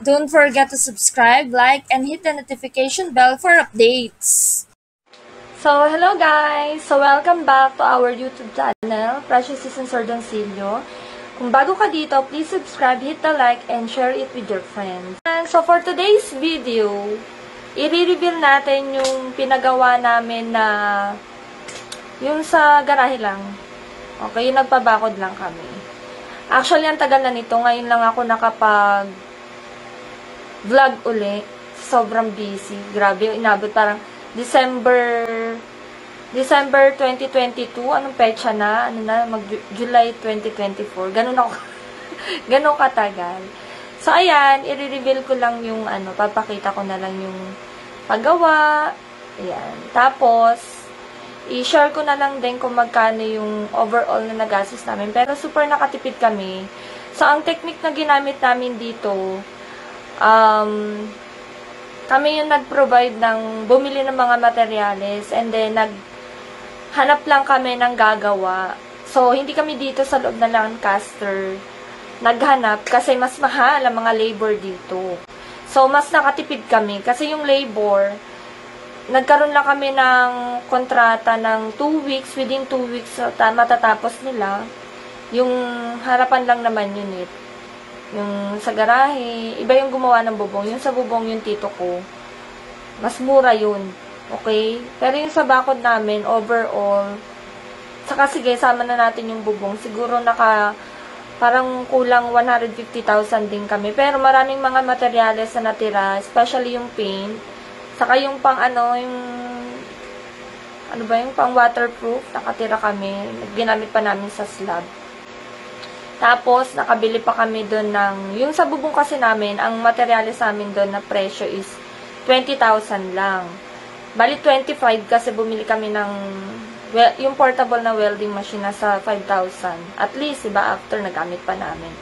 Don't forget to subscribe, like, and hit the notification bell for updates. So, hello guys! So, welcome back to our YouTube channel, Precious Season Sordoncillo. Kung bago ka dito, please subscribe, hit the like, and share it with your friends. And so, for today's video, i-reveal natin yung pinagawa namin na yung sa garahe lang. Okay, yung nagpabakod lang kami. Actually, ang tagal na nito. Ngayon lang ako nakapag-vlog uli. Sobrang busy. Grabe, inabot parang December 2022. Anong petsa na? July 2024. Ganun ako. Ganun katagal. So, ayan, i-reveal ko lang yung papakita ko na lang yung paggawa. Ayan. Tapos, i-share ko na lang din kung magkano yung overall na nagastos namin. Pero super nakatipid kami. So, ang technique na ginamit namin dito, kami yung nag-provide ng bumili ng mga materyales and then naghanap lang kami ng gagawa. So, hindi kami dito sa loob ng Lancaster naghanap kasi mas mahal ang mga labor dito. So, mas nakatipid kami kasi yung labor, nagkaroon lang kami ng kontrata ng 2 weeks. Within 2 weeks, matatapos nila. Yung harapan lang naman unit. Yung sa garahe, iba yung gumawa ng bubong. Yung sa bubong, yung tito ko. Mas mura yun. Okay? Pero yung sa bakod namin, overall, saka sige, sama na natin yung bubong. Siguro parang kulang 150,000 din kami. Pero maraming mga materyales na natira, especially yung paint. Saka yung pang yung pang waterproof, nakatira kami. Ginamit pa namin sa slab. Tapos, nakabili pa kami doon yung sa bubong kasi namin, ang materialis namin doon na presyo is 20,000 lang. Bali, 25 kasi bumili kami yung portable na welding machine na sa 5,000. At least, diba, after nagamit pa namin.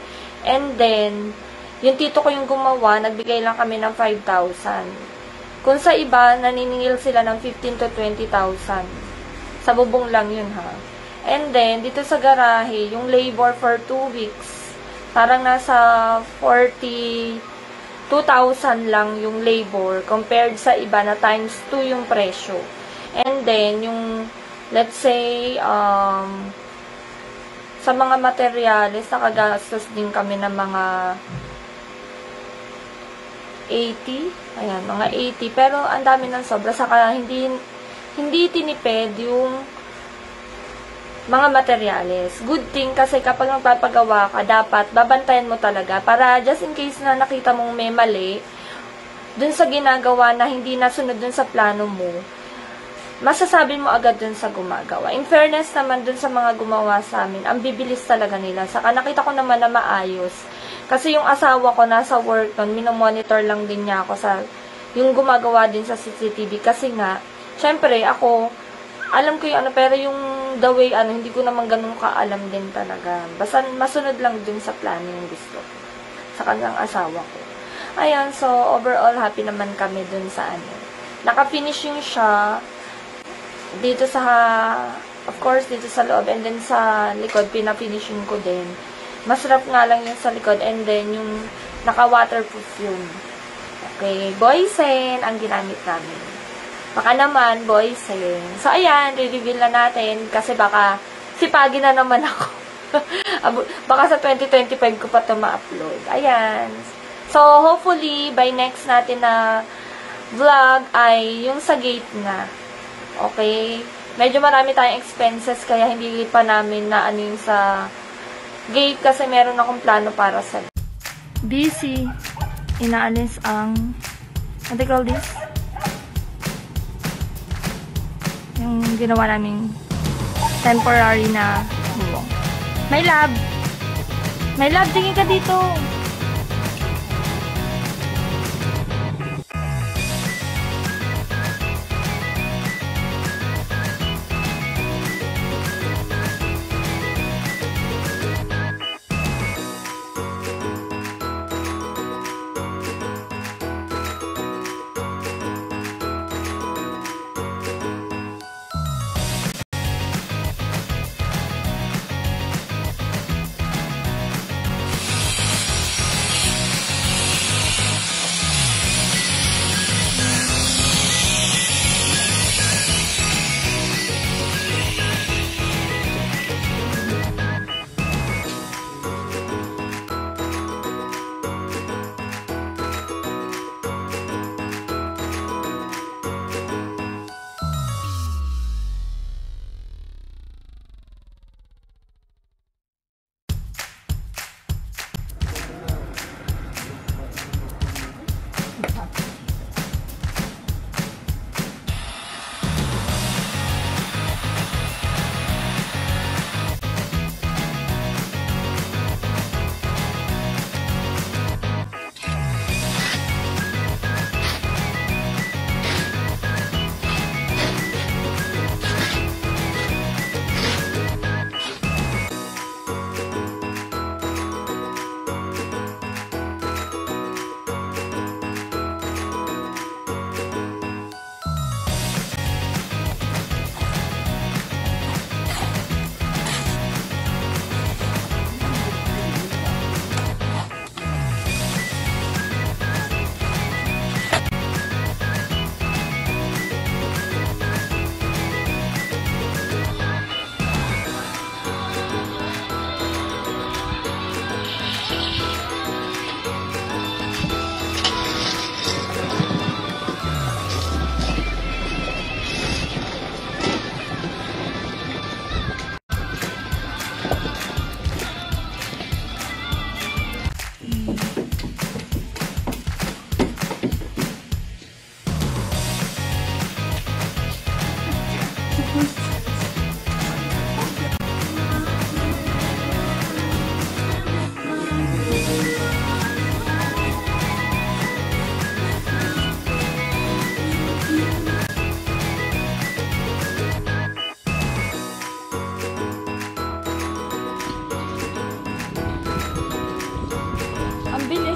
And then, yung tito ko yung gumawa, nagbigay lang kami ng 5,000. Kung sa iba, naniningil sila ng 15 to 20,000. Sa bubong lang yun, ha. And then, dito sa garahe, yung labor for 2 weeks, parang nasa 42,000 lang yung labor compared sa iba na times 2 yung presyo. And then, yung, let's say, sa mga materyales, nakagastos din kami ng mga 80. Ayan, mga 80. Pero, ang dami ng sobra. Saka, hindi tinipid yung mga materyales. Good thing kasi kapag magpapagawa ka, dapat babantayan mo talaga para just in case na nakita mong may mali dun sa ginagawa na hindi nasunod dun sa plano mo, masasabi mo agad dun sa gumagawa. In fairness naman dun sa mga gumawa sa amin, ang bibilis talaga nila. Saka nakita ko naman na maayos. Kasi yung asawa ko nasa work nun, minomonitor lang din niya ako yung gumagawa din sa CCTV. Kasi nga, syempre, ako, alam ko yung pero yung the way, hindi ko naman ganun kaalam din talaga. Basta masunod lang dun sa plano yung gusto ko. Sa kanyang asawa ko. Ayan, so, overall, happy naman kami dun sa Naka-finishing siya dito of course, dito sa loob. And then sa likod, pina-finishing ko din. Masarap nga lang yung sa likod. And then, yung naka-waterproof yun. Okay, boysen ang ginamit namin. Baka naman, boysen. So, ayan, re-reveal na natin. Kasi baka, sipagi na naman ako. Baka sa 2025 ko pa ito ma-upload. Ayan. So, hopefully, by next natin na vlog ay yung sa gate na. Okay? Medyo marami tayong expenses, kaya hindi pa namin na yung sa gate kasi meron akong plano para sa busy. Inaalis ang what do you call this? Yung ginawa naming temporary na bubong. May lab! May lab! Tingin ka dito!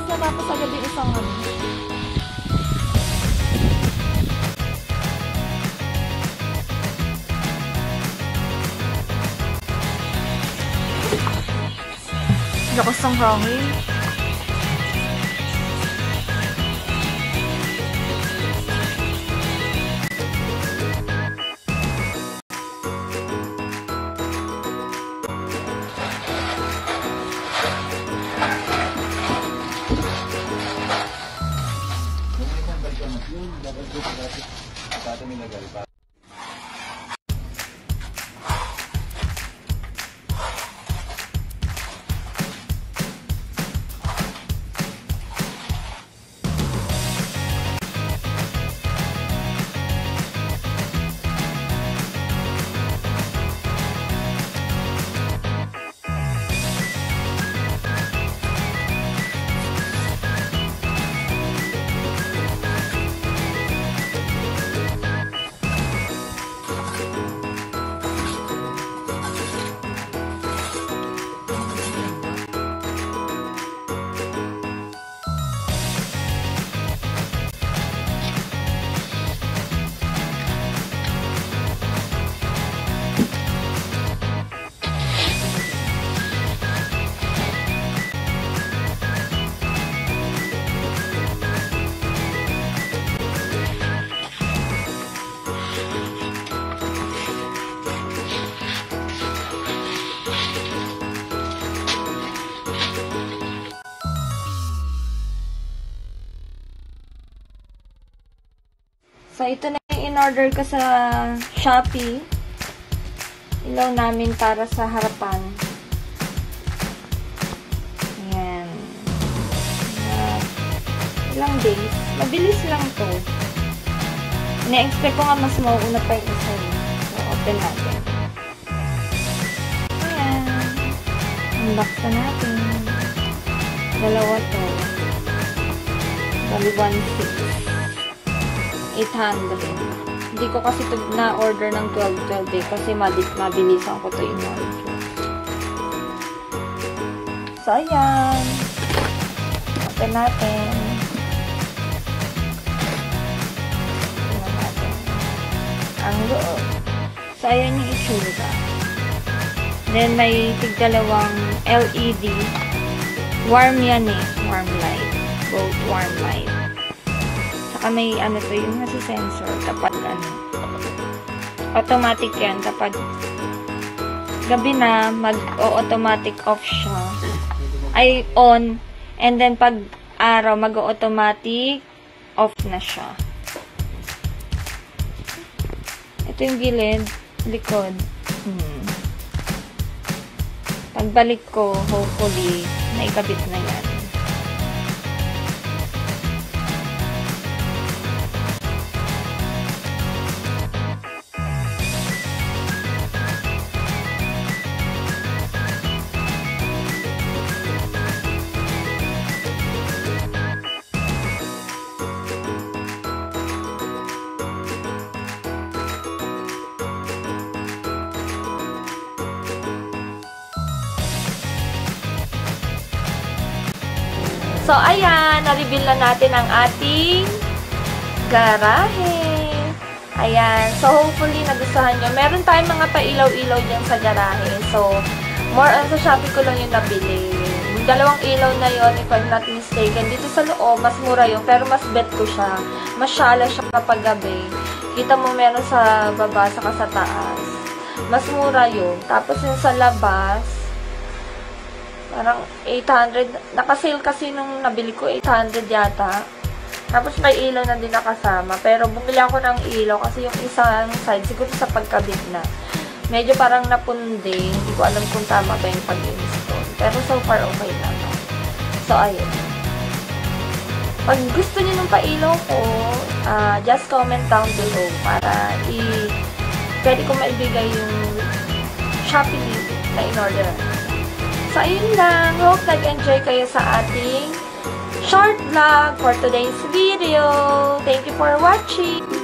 natapos agad yung isang ano. Lakas ng hangin. So, ito na yung in-order ko sa Shopee. Ilaw namin para sa harapan. Ayan. Ilang days. Mabilis lang to. Ina-expect ko nga mas mauuna pa yung isa. So, open natin. Ayan. Unbox na natin. Dalawa to. Bali 1.6. 800. Hindi ko kasi ito na-order ng 12.12 eh, kasi mabilisan ko ito in-order. So, ayan. Open natin. Tingnan natin. Ang loob. So, ayan yung itsura. Then, may tigdalawang LED. Warm yan eh. Warm light. Both warm light. Saka may ano to, yung nasa sensor kapag ano, automatic yan kapag gabi na mag-automatic off siya, ay on, and then pag araw mag-automatic off na siya. Ito yung gilid, likod. Pagbalik ko, hopefully naikabit na yan. So, ayan, na-reveal na natin ang ating garahe. Ayan, so hopefully nagustuhan nyo. Meron tayong mga pailaw-ilaw dyan sa garahe. So, more on sa Shopee ko lang yung nabili. Yung dalawang ilaw na yon, if I'm not mistaken, dito sa loob, mas mura yun, pero mas bet ko siya. Masyala siya kapag gabi. Kita mo meron sa baba, saka sa taas. Mas mura yun. Tapos yung sa labas, parang 800. Nakasale kasi nung nabili ko, 800 yata. Tapos may ilaw na din nakasama. Pero bumili ako ng ilaw kasi yung isang side, siguro sa pagkabit na, medyo parang napundi. Hindi ko alam kung tama ba yung pag-install. Pero so far, okay naman. So, ayun. Pag gusto niyo ng pailaw ko, just comment down below para pwede ko maibigay yung Shopee link na in-order. So, ayun lang. Hope nag-enjoy kayo sa ating short vlog for today's video. Thank you for watching.